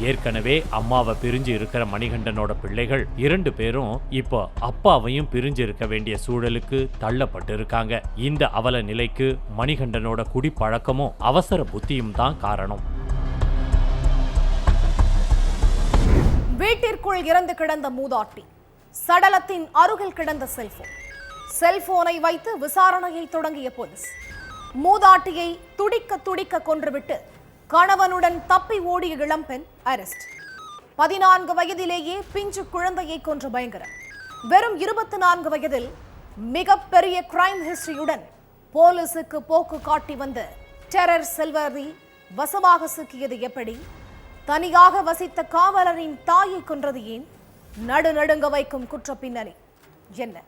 ஏற்கனவே அம்மாவை பிரிஞ்சு இருக்கிற மணிகண்டனோட பிள்ளைகள் 2 பேரும் இப்போ அப்பாவையும் பிரிஞ்சு இருக்க வேண்டிய சூழலுக்கு தள்ளப்பட்டு இருக்காங்க. இந்த அவல நிலைக்கு மணிகண்டனோட குடிப்பழக்கமும் அவசர புத்தியும் தான் காரணம். வீட்டிற்குள் இறந்து கிடந்த மூதாட்டி, சடலத்தின் அருகில் கிடந்த செல்போனை வைத்து விசாரணையை தொடங்கிய போலீஸ். மூதாட்டியை துடிக்க கொன்றுவிட்டு கணவனுடன் தப்பி ஓடிய இளம்பெண் அரெஸ்ட். 14 வயதிலேயே பிஞ்சு குழந்தையை கொன்ற பயங்கரம். வெறும் 24 வயதில் மிகப்பெரிய கிரைம் ஹிஸ்டரியுடன் போலீசுக்கு போக்கு காட்டி வந்த டெரர் செல்வரி வசமாக சிக்கியது எப்படி? தனியாக வசித்த காவலரின் தாயை கொன்றது ஏன்? நடுநடுங்க வைக்கும் குற்ற பின்னணி என்ன?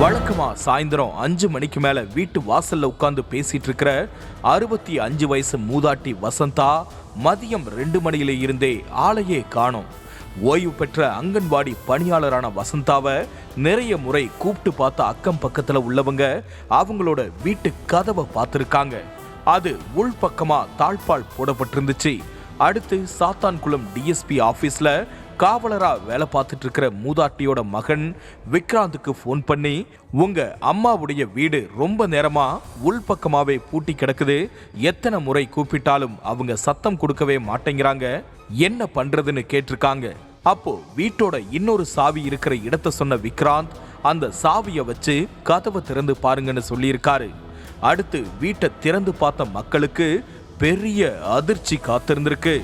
வழக்கமா சாயந்தரம் 5 மணிக்கு மேல வீட்டு வாசல்ல உட்கார்ந்து பேசிட்டு இருக்கிற 65 வயசு மூதாட்டி வசந்தா மதியம் 2 மணியில இருந்தே ஆளையே காணோம். ஓய்வு பெற்ற அங்கன்வாடி பணியாளரான வசந்தாவை நிறைய முறை கூப்பிட்டு பார்த்த அக்கம் பக்கத்துல உள்ளவங்க அவங்களோட வீட்டு கதவை பார்த்திருக்காங்க. அது உள்பக்கமா தாழ்பால் போடப்பட்டிருந்துச்சு. அடுத்து சாத்தான்குளம் டிஎஸ்பி ஆபீஸ்ல காவலரா வேலை பார்த்துட்டு இருக்கிற மூதாட்டியோட மகன் விக்ராந்துக்கு போன் பண்ணி, உங்க அம்மாவுடைய வீடு ரொம்ப நேரமா உள்பக்கமாவே பூட்டி கிடக்குது, எத்தனை முறை கூப்பிட்டாலும் அவங்க சத்தம் கொடுக்கவே மாட்டேங்கிறாங்க, என்ன பண்றதுன்னு கேட்டிருக்காங்க. அப்போ வீட்டோட இன்னொரு சாவி இருக்கிற இடத்தை சொன்ன விக்ராந்த் அந்த சாவியை வச்சு கதவை திறந்து பாருங்கன்னு சொல்லியிருக்காரு. அடுத்து வீட்டை திறந்து பார்த்த மக்களுக்கு பெரிய அதிர்ச்சி காத்திருந்திருக்கு.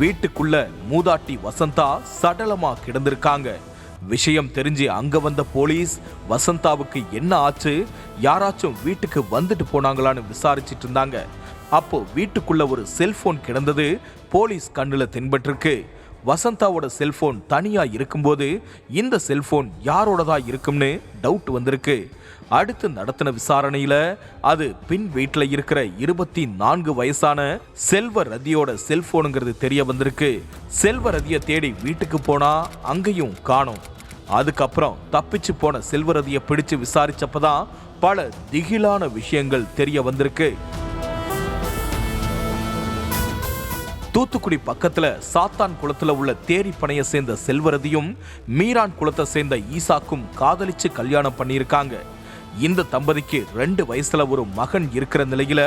வீட்டுக்குள்ள மூதாட்டி வசந்தா சடலமா கிடந்திருக்காங்க. விஷயம் தெரிஞ்சு அங்க வந்த போலீஸ் வசந்தாவுக்கு என்ன ஆச்சு, யாராச்சும் வீட்டுக்கு வந்துட்டு போனாங்களான்னு விசாரிச்சிட்டு இருந்தாங்க. அப்போ வீட்டுக்குள்ள ஒரு செல்போன் கிடந்தது போலீஸ் கண்ணுல தென்பட்டிருக்கு. வசந்தாவோட செல்போன் தனியா இருக்கும்போது இந்த செல்போன் யாரோடதா இருக்கும்னு டவுட் வந்திருக்கு. அடுத்து நடத்தின விசாரணையில அது பின் வீட்டில் இருக்கிற 24 வயசான செல்வரதியோட செல்போனுங்கிறது தெரிய வந்திருக்கு. செல்வரதியை தேடி வீட்டுக்கு போனா அங்கேயும் காணோம். அதுக்கப்புறம் தப்பிச்சு போன செல்வரதியை பிடிச்சு விசாரிச்சப்பதான் பல திகிலான விஷயங்கள் தெரிய வந்திருக்கு. தூத்துக்குடி பக்கத்துல சாத்தான் குளத்துல உள்ள தேரி பனையை சேர்ந்த செல்வரதியும் மீரான் குளத்தை சேர்ந்த ஈசாக்கும் காதலிச்சு கல்யாணம் பண்ணியிருக்காங்க. இந்த தம்பதிக்கு 2 வயசுல ஒரு மகன் இருக்கிற நிலையில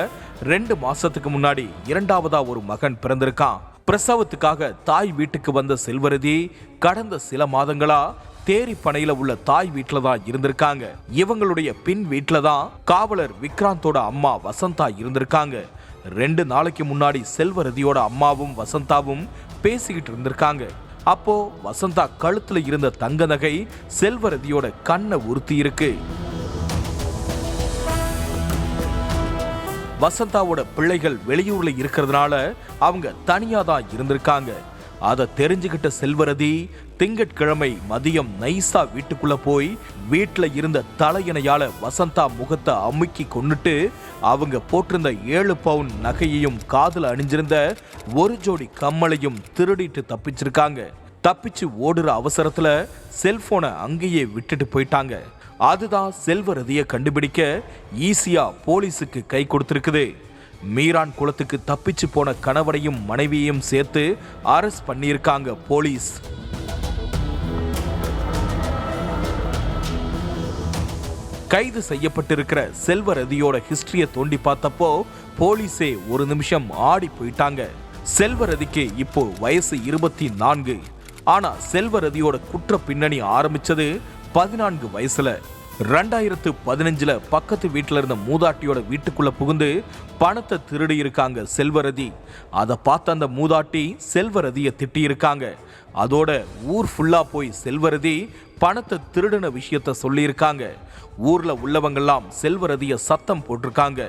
2 மாசத்துக்கு முன்னாடி 2ஆவதா ஒரு மகன் பிறந்திருக்கான். பிரசவத்துக்காக தாய் வீட்டுக்கு வந்த செல்வரதி கடந்த சில மாதங்களா தேரி பனையில உள்ள தாய் வீட்டுல தான் இருந்திருக்காங்க. இவங்களுடைய பின் வீட்டுல தான் காவலர் விக்ராந்தோட அம்மா வசந்தா இருந்திருக்காங்க. 2 நாளைக்கு முன்னாடி செல்வரதியோட அம்மாவும் வசந்தாவும் பேசிக்கிட்டு இருந்திருக்காங்க. அப்போ வசந்தா கழுத்துல இருந்த தங்க நகை செல்வரதியோட கண்ணை உறுத்தி இருக்கு. வசந்தாவோட பிள்ளைகள் வெளியூர்ல இருக்கிறதுனால அவங்க தனியா தான் இருந்திருக்காங்க. அதை தெரிஞ்சுக்கிட்ட செல்வரதி திங்கட்கிழமை மதியம் நைசா வீட்டுக்குள்ள போய் வீட்டுல இருந்த தலையணையால வசந்தா முகத்தை அமுக்கி கொன்னுட்டு அவங்க போட்டிருந்த 7 பவுன் நகையையும் காதுல அணிஞ்சிருந்த 1 ஜோடி கம்மலையும் திருடிட்டு தப்பிச்சிருக்காங்க. தப்பிச்சு ஓடுற அவசரத்துல செல்போனை அங்கேயே விட்டுட்டு போயிட்டாங்க. அதுதான் செல்வரதியை கண்டுபிடிக்க ஈஸியா போலீஸுக்கு கை கொடுத்திருக்குது. மீரான் குளத்துக்கு தப்பிச்சு போன கணவனையும் மனைவியையும் சேர்த்து அரெஸ்ட் பண்ணியிருக்காங்க போலீஸ். கைது செய்யப்பட்டிருக்கிற செல்வரதியோட ஹிஸ்டரிய தோண்டி பார்த்தப்போ போலீஸே ஒரு நிமிஷம் ஆடி போயிட்டாங்க. செல்வரதிக்கு இப்போ வயசு 24. ஆனா செல்வரதியோட குற்ற பின்னணி ஆரம்பிச்சது 14 வயசுல. 2015 பக்கத்து வீட்டுல இருந்த மூதாட்டியோட வீட்டுக்குள்ள புகுந்து பணத்தை திருடி இருக்காங்க செல்வரதி. அதை பார்த்த அந்த மூதாட்டி செல்வரதியை திட்டி இருக்காங்க. அதோட ஊர் ஃபுல்லா போய் செல்வரதி பணத்தை திருடின விஷயத்த சொல்லியிருக்காங்க. ஊர்ல உள்ளவங்கெல்லாம் செல்வரதிய சத்தம் போட்டிருக்காங்க.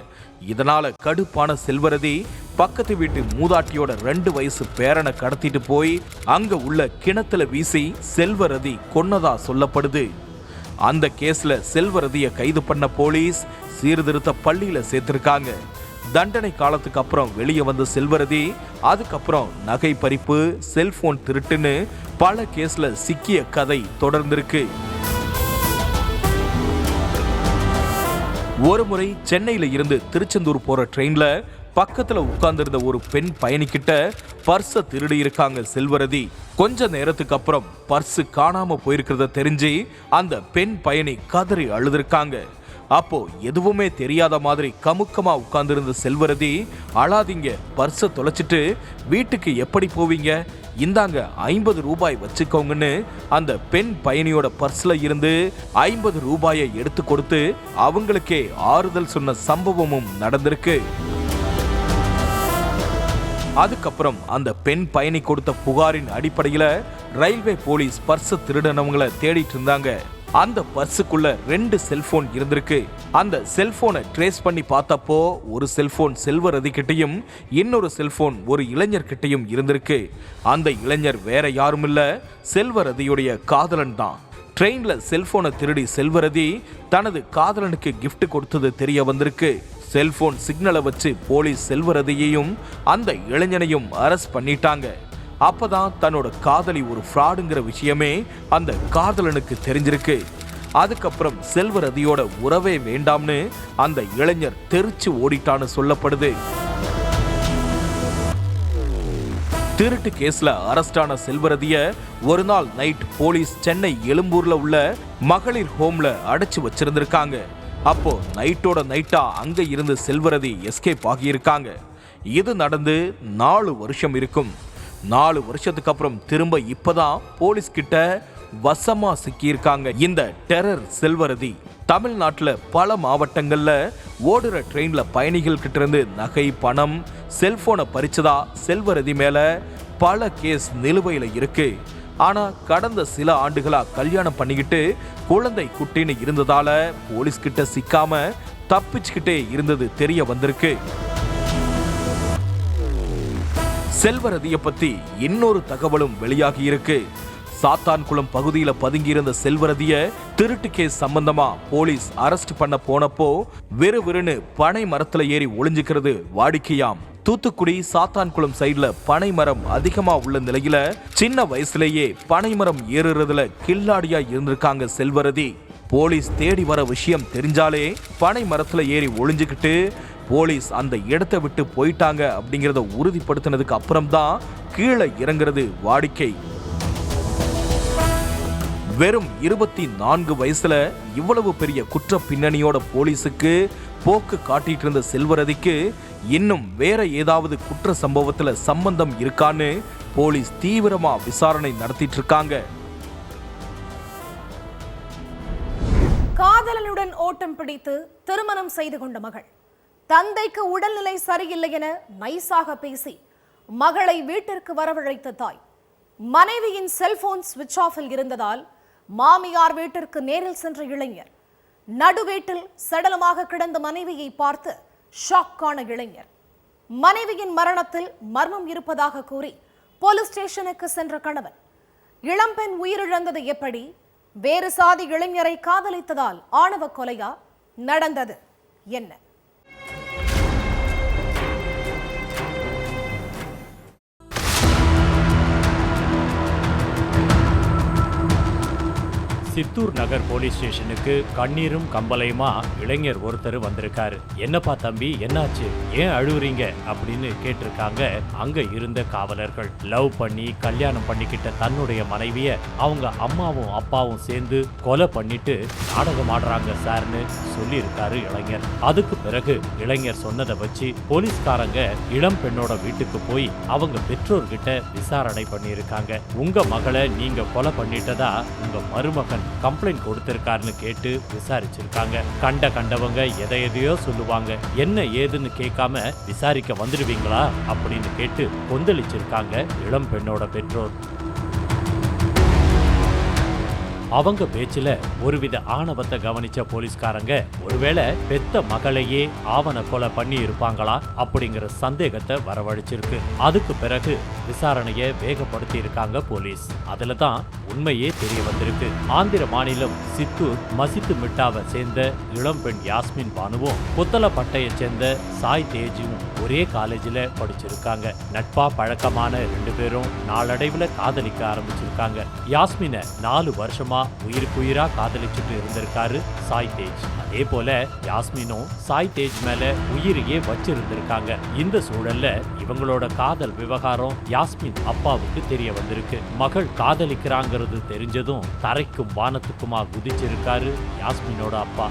இதனால கடுப்பான செல்வரதி பக்கத்து வீட்டு மூதாட்டியோட 2 வயசு பேரனை கடத்திட்டு போய் அங்க உள்ள கிணத்துல வீசி செல்வரதி கொன்னதா சொல்லப்படுது. அந்த கேஸ்ல செல்வரதியை கைது பண்ண போலீஸ் சீர்திருத்த பள்ளியில சேர்த்திருக்காங்க. தண்டனை காலத்துக்கு அப்புறம் வெளியே வந்த செல்வரதி அதுக்கப்புறம் நகை பறிப்பு, செல்போன் திருட்டுன்னு பல கேஸ்ல சிக்கிய கதை தொடர்ந்திருக்கு. ஒரு முறை சென்னையில இருந்து திருச்செந்தூர் போற ட்ரெயின்ல பக்கத்துல உட்கார்ந்திருந்த ஒரு பெண் பயணிக்கிட்ட பர்ஸை திருடி இருக்காங்க செல்வரதி. கொஞ்ச நேரத்துக்கு அப்புறம் பர்ஸ் காணாம போயிருக்கிறத தெரிஞ்சு அந்த பெண் பயணி கதறி அழுதுருக்காங்க. அப்போ எதுவுமே தெரியாத மாதிரி கமுக்கமா உட்கார்ந்திருந்த செல்வரதி, அழாதீங்க, பர்ஸை தொலைச்சிட்டு வீட்டுக்கு எப்படி போவீங்க, இந்தாங்க 50 ரூபாய் வச்சுக்கோங்கன்னு அந்த பெண் பயணியோட பர்ஸ்ல இருந்து 50 ரூபாயை எடுத்து கொடுத்து அவங்களுக்கே ஆறுதல் சொன்ன சம்பவமும் நடந்திருக்கு. அதுக்கப்புறம் அந்த பெண் பயணி கொடுத்த புகாரின் அடிப்படையில ரயில்வே போலீஸ் பர்ஸ் திருடனவங்களை தேடிட்டு இருந்தாங்க. அந்த பர்ஸுக்குள்ள 2 செல்போன் இருந்திருக்கு. அந்த செல்போனை ட்ரேஸ் பண்ணி பார்த்தப்போ ஒரு செல்போன் செல்வரதி கிட்டையும் இன்னொரு செல்போன் ஒரு இளைஞர் கிட்டையும் இருந்திருக்கு. அந்த இளைஞர் வேற யாரும் இல்ல, செல்வரதியுடைய காதலன் தான். ட்ரெயின்ல செல்போனை திருடி செல்வரதி தனது காதலனுக்கு கிஃப்ட் கொடுத்தது தெரிய வந்திருக்கு. செல்போன் சிக்னலை வச்சு போலீஸ் செல்வரதியையும் அந்த இளைஞனையும் அரெஸ்ட் பண்ணிட்டாங்க. அப்பதான் தன்னோட காதலி ஒரு ஃப்ராடுங்கிற விஷயமே அந்த காதலனுக்கு தெரிஞ்சிருக்கு. அதுக்கப்புறம் செல்வரதியோட உறவே வேண்டாம்னு அந்த இளைஞர் தெரிச்சு ஓடிட்டான்னு சொல்லப்படுது. திருட்டு கேஸ்ல அரஸ்டான செல்வரதிய ஒரு நாள் நைட் போலீஸ் சென்னை எழும்பூர்ல உள்ள மகளிர் ஹோம்ல அடைச்சு வச்சிருந்திருக்காங்க. அப்போ நைட்டோட நைட்டா அங்க இருந்து செல்வரதி எஸ்கேப் ஆகியிருக்காங்க. இது நடந்து 4 வருஷம் இருக்கும். 4 வருஷத்துக்கு அப்புறம் திரும்ப இப்பதான் போலீஸ் கிட்ட வசமா சிக்கியிருக்காங்க இந்த டெரர் செல்வரதி. தமிழ்நாட்டுல பல மாவட்டங்கள்ல ஓடுற ட்ரெயின்ல பயணிகள் கிட்ட இருந்து நகை, பணம், செல்போனை பறிச்சதா செல்வரதி மேல பல கேஸ் நிலுவையில இருக்கு. ஆனா கடந்த சில ஆண்டுகளா கல்யாணம் பண்ணிக்கிட்டு குழந்தை குட்டின்னு இருந்ததால போலீஸ் கிட்ட சிக்காம தப்பிச்சுக்கிட்டே இருந்தது தெரிய வந்திருக்கு. செல்வரதியை பத்தி இன்னொரு தகவலும் வெளியாகி இருக்கு. சாத்தான்குளம் பகுதியில பதுங்கியிருந்த செல்வரதிய திருட்டு கேஸ் சம்பந்தமா போலீஸ் அரெஸ்ட் பண்ண போனப்போ விறுவிறுன்னு பனை மரத்துல ஏறி ஒளிஞ்சுக்கிறது வாடிக்கையாம். தூத்துக்குடி சாத்தான்குளம் சைடுல பனை மரம் அதிகமா உள்ள நிலையில சின்ன வயசுலேயே பனை மரம் ஏறுறதுல கில்லாடியா இருந்திருக்காங்க செல்வரதி. போலீஸ் தேடி வர விஷயம் தெரிஞ்சாலே பனை மரத்துல ஏறி ஒளிஞ்சுக்கிட்டு போலீஸ் அந்த இடத்தை விட்டு போயிட்டாங்க அப்படிங்கிறத உறுதிப்படுத்தினதுக்கு அப்புறம்தான் கீழே இறங்குறது வாடிக்கை. வெறும் 24 வயசுல இவ்வளவு பெரிய குற்ற பின்னணியோட போலீஸுக்கு போக்கு காட்டிட்டு இருந்த செல்வரதிக்கு இன்னும் வேற ஏதாவது குற்ற சம்பவத்துல சம்பந்தம் இருக்கான்னு போலீஸ் தீவிரமா விசாரணை நடத்திட்டு இருக்காங்க. காதலனுடன் ஓட்டம் பிடித்து திருமணம் செய்து கொண்ட மகள் தந்தைக்கு உடல்நிலை சரியில்லை என நைசாக பேசி மகளை வீட்டிற்கு வரவழைத்த தாய் மனைவியின் செல்போன் சுவிட்ச் ஆஃபில் இருந்ததால் மாமியார் வீட்டிற்கு நேரில் சென்ற இளைஞர் நடு வீட்டில் சடலமாக கிடந்த மனைவியை பார்த்து ஷாக்கான இளைஞர் மனைவியின் மரணத்தில் மர்மம் இருப்பதாக கூறி போலீஸ் ஸ்டேஷனுக்கு சென்ற கணவன் இளம்பெண் உயிரிழந்தது எப்படி? வேறு சாதி இளைஞரை காதலித்ததால் ஆணவ கொலையா? நடந்தது என்ன? சித்தூர் நகர் போலீஸ் ஸ்டேஷனுக்கு கண்ணீரும் கம்பலையுமா இளைஞர் ஒருத்தர் வந்திருக்காரு. என்னப்பா தம்பி, என்னாச்சு, ஏன் அழுவுறீங்க அப்படின்னு கேட்டிருக்காங்க அங்க இருந்த காவலர்கள். லவ் பண்ணி கல்யாணம் பண்ணிக்கிட்ட தன்னுடைய மனைவிய அவங்க அம்மாவும் அப்பாவும் சேர்ந்து கொலை பண்ணிட்டு நாடகம் ஆடுறாங்க சார்னு சொல்லி இருக்காரு இளைஞர். அதுக்கு பிறகு இளைஞர் சொன்னதை வச்சு போலீஸ்காரங்க இளம் பெண்ணோட வீட்டுக்கு போய் அவங்க பெற்றோர்கிட்ட விசாரணை பண்ணியிருக்காங்க. உங்க மகளை நீங்க கொலை பண்ணிட்டதா உங்க மருமகன் கம்ப்ளைண்ட் கொடுத்திருக்காருன்னு கேட்டு விசாரிச்சிருக்காங்க. கண்டவங்க எதையோ சொல்லுவாங்க, என்ன ஏதுன்னு கேட்காம விசாரிக்க வந்துடுவீங்களா அப்படின்னு கேட்டு கொந்தளிச்சிருக்காங்க இளம் பெண்ணோட பெற்றோர். அவங்க பேச்சுல ஒருவித ஆணவத்தை கவனிச்ச போலீஸ்காரங்க ஒருவேளை பெத்த மகளையே ஆவண கொலை பண்ணி இருப்பாங்களா அப்படிங்கிற சந்தேகத்தை வரவழைச்சிருக்கு. அதுக்கு பிறகு விசாரணையை வேகப்படுத்தி இருக்காங்க போலீஸ். அதுல தான் உண்மையே தெரிய வந்திருக்கு. ஆந்திர மாநிலம் சித்தூர் மசித்து மிட்டாவை சேர்ந்த இளம்பெண் யாஸ்மின் பானுவும் புத்தலப்பட்டையை சேர்ந்த சாய் தேஜும் ஒரே காலேஜில் படிச்சிருக்காங்க. நட்பா பழக்கமான 2 பேரும் நாளடைவில் காதலிக்க ஆரம்பிச்சிருக்காங்க. யாஸ்மினை 4 வருஷமா உயிருக்குயிரா காதலிச்சுட்டு இருந்திருக்காரு சாய் தேஜ். அதே போல யாஸ்மினும் சாய் தேஜ் மேல உயிரையே வச்சிருந்திருக்காங்க. இந்த சூழல்ல இவங்களோட காதல் விவகாரம் யாஸ்மின் அப்பாவுக்கு தெரிய வந்திருக்கு. மகள் காதலிக்கிறாங்கிறது தெரிஞ்சதும் தரைக்கும் வானத்துக்குமா குதிச்சிருக்காரு யாஸ்மினோட அப்பா.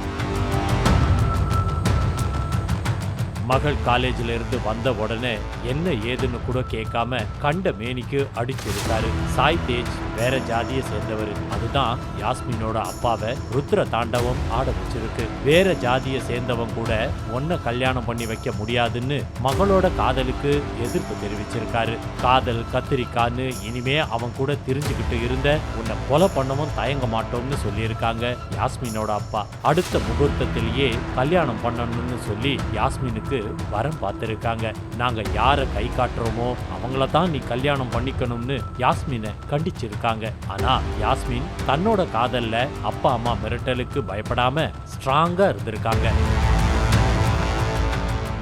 மகள் காலேஜில் இருந்து வந்த உடனே என்ன ஏதுன்னு கூட கேட்காம கண்ட மேனிக்கு அடிச்சிருக்காரு. சாய் தேஜ் வேற ஜாதியை சேர்ந்தவர். அதுதான் யாஸ்மினோட அப்பாவை ருத்ர தாண்டவம் ஆட வச்சிருக்கு. வேற ஜாதியை சேர்ந்தவன் கூட ஒன்ன கல்யாணம் பண்ணி வைக்க முடியாதுன்னு மகளோட காதலுக்கு எதிர்ப்பு தெரிவிச்சிருக்காரு. காதல் கத்திரிக்கான்னு இனிமே அவன் கூட தெரிஞ்சுக்கிட்டு இருந்த உன்னை கொலை பண்ணவும் தயங்க மாட்டோம்னு சொல்லியிருக்காங்க யாஸ்மினோட அப்பா. அடுத்த முகூர்த்தத்திலேயே கல்யாணம் பண்ணணும்னு சொல்லி யாஸ்மினுக்கு வரம் பார்த்திருக்காங்க. நாங்க யார கை காட்டுறோமோ அவங்கள தான் நீ கல்யாணம் பண்ணிக்கணும்னு யாஸ்மினை கண்டிச்சிருக்காங்க. ஆனா யாஸ்மின் தன்னோட காதல்ல அப்பா அம்மா மிரட்டலுக்கு பயப்படாம ஸ்ட்ராங்கா இருந்திருக்காங்க.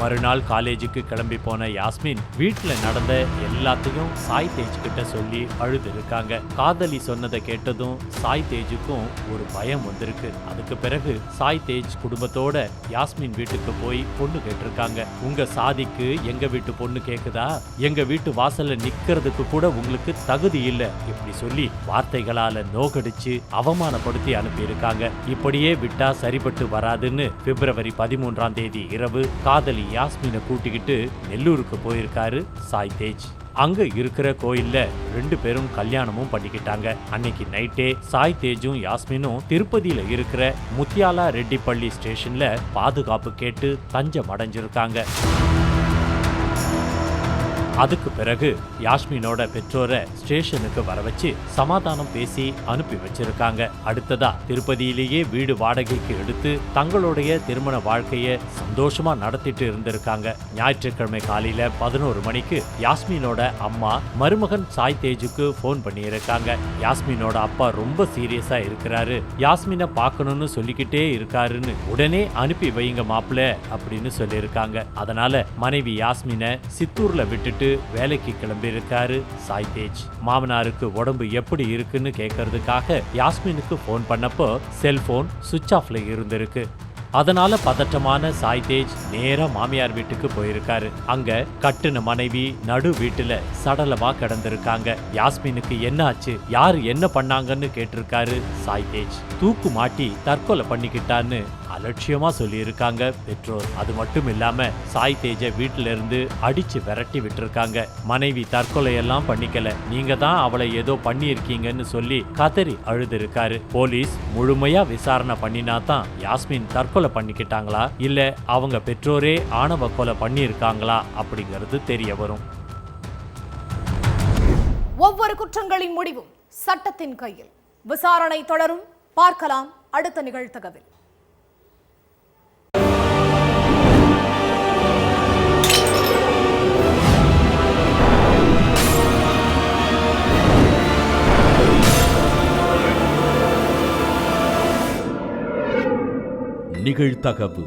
மறுநாள் காலேஜுக்கு கிளம்பி போன யாஸ்மின் வீட்டுல நடந்த எல்லாத்தையும் சாய் தேஜ் கிட்ட சொல்லி அழுது இருக்காங்க. காதலி சொன்னதை கேட்டதும் சாய் தேஜுக்கும் ஒரு பயம் வந்திருக்கு. அதுக்கு பிறகு சாய் தேஜ் குடும்பத்தோட யாஸ்மின் வீட்டுக்கு போய் பொண்ணு கேட்டிருக்காங்க. உங்க சாதிக்கு எங்க வீட்டு பொண்ணு கேக்குதா? எங்க வீட்டு வாசல்ல நிக்கிறதுக்கு கூட உங்களுக்கு தகுதி இல்ல, இப்படி சொல்லி வார்த்தைகளால நோகடிச்சு அவமானப்படுத்தி அனுப்பியிருக்காங்க. இப்படியே விட்டா சரிபட்டு வராதுன்னு பிப்ரவரி 13ஆம் தேதி இரவு காதலி யாஸ்மினை கூட்டிக்கிட்டு நெல்லூருக்கு போயிருக்காரு சாய் தேஜ். அங்க இருக்கிற கோயில்ல 2 பேரும் கல்யாணமும் பண்ணிக்கிட்டாங்க. அன்னைக்கு நைட்டே சாய் தேஜும் யாஸ்மினும் திருப்பதியில இருக்கிற முத்தியாலா ரெட்டிப்பள்ளி ஸ்டேஷன்ல பாதுகாப்பு கேட்டு தஞ்சம் அடைஞ்சிருக்காங்க. அதுக்கு பிறகு யாஸ்மினோட பெற்றோரை ஸ்டேஷனுக்கு வர வச்சு சமாதானம் பேசி அனுப்பி வச்சிருக்காங்க. அடுத்ததா திருப்பதியிலேயே வீடு வாடகைக்கு எடுத்து தங்களுடைய திருமண வாழ்க்கைய சந்தோஷமா நடத்திட்டு இருந்திருக்காங்க. ஞாயிற்றுக்கிழமை காலையில 11 மணிக்கு யாஸ்மினோட அம்மா மருமகன் சாய் தேஜுக்கு போன் பண்ணியிருக்காங்க. யாஸ்மினோட அப்பா ரொம்ப சீரியஸா இருக்கிறாரு, யாஸ்மினை பார்க்கணும்னு சொல்லிக்கிட்டே இருக்காருன்னு உடனே அனுப்பி வைங்க மாப்பிள்ள அப்படின்னு சொல்லியிருக்காங்க. அதனால மனைவி யாஸ்மினை சித்தூர்ல விட்டுட்டு வேலைக்கு கிளம்பி இருக்காரு சாய் தேஜ். மாமனாருக்கு உடம்பு எப்படி இருக்குன்னு கேட்கறதுக்காக யாஸ்மினுக்கு போன் பண்ணப்போ செல்போன் சுவிட்ச் ஆஃப்ல இருந்திருக்கு. அதனால பதற்றமான சாய் தேஜ் நேரா மாமியார் வீட்டுக்கு போயிருக்காரு. அங்க கட்டுன மனைவி நடு வீட்டுல சடலமா கிடந்திருக்காங்க. யாஸ்மினுக்கு என்ன ஆச்சு, யாரு என்ன பண்ணாங்கன்னு கேட்டிருக்காரு சாய் தேஜ். தூக்கு மாட்டி தற்கொலை பண்ணிக்கிட்டான்னு அலட்சியமா சொல்லி இருக்காங்க பெற்றோர். அது மட்டும் இல்லாம சாய் தேஜ வீட்டுல இருந்து அடிச்சு விரட்டி விட்டுருக்காங்க. மனைவி தற்கொலை எல்லாம் பண்ணிக்கல, நீங்க தான் அவளை ஏதோ பண்ணி இருக்கீங்கன்னு சொல்லி கதறி அழுது. போலீஸ் முழுமையா விசாரணை பண்ணினா தான் யாஸ்மின் தற்கொலை பண்ணிக்கிட்டாங்களா இல்ல அவங்க பெற்றோரே ஆணவ கொலை பண்ணியிருக்காங்களா அப்படிங்கிறது தெரிய வரும். ஒவ்வொரு குற்றங்களின் முடிவும் சட்டத்தின் கையில். விசாரணை தொடரும். பார்க்கலாம் அடுத்த நிகழ்தகவில். நிகழ்தகவு.